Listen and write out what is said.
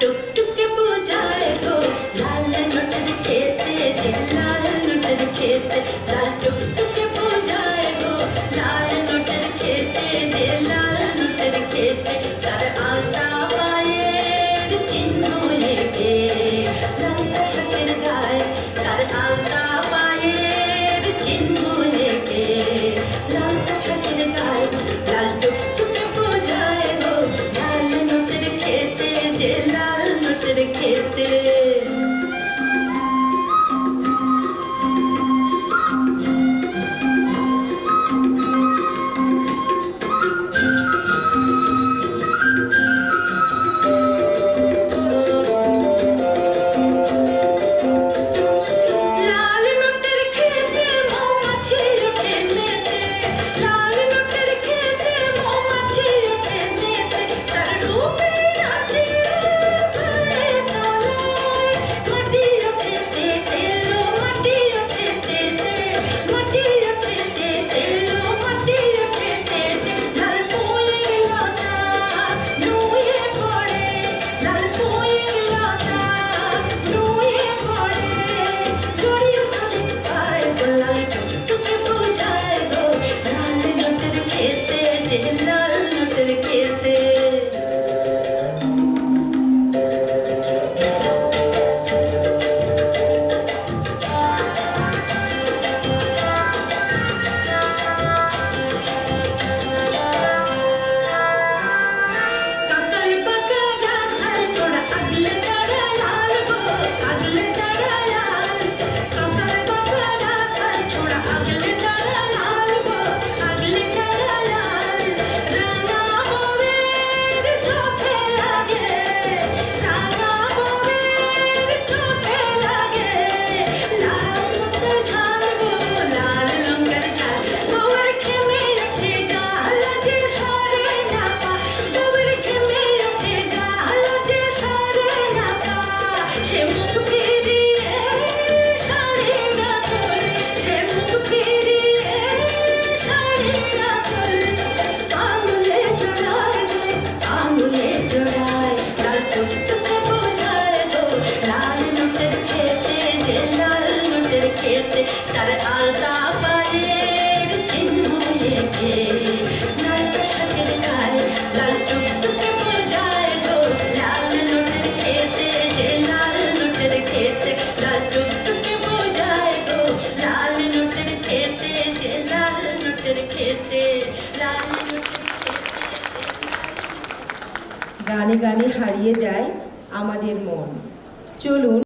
टुकटुके बुझाए गो लाल नोटर खेते जे लाल नोटर खेते लाल टुकटुके बुझाए गो लाल नोटर खेते जे लाल नोटर खेते तार आलता पाয়ের চিহ্ন এঁকে লালটা শাকের গায়ে তার আলতা পায়ের চিহ্ন এঁকে লালটা শাকের গায়ে লাল টুকটুকে বুঝায় গো লাল নোটের খেতে যে লাল নোটের খেতে তার আলতা পায়ের চিহ্ন এঁকে লালটা শাকের গায়ে লাল টুকটুকে বুঝায় গো লাল নোটের খেতে যে লাল নোটের খেতে লাল টুকটুকে বুঝায় গো লাল নোটের খেতে যে লাল নোটের খেতে লাল নোটের গানে গানে হারিয়ে যায় আমাদের মন। চলুন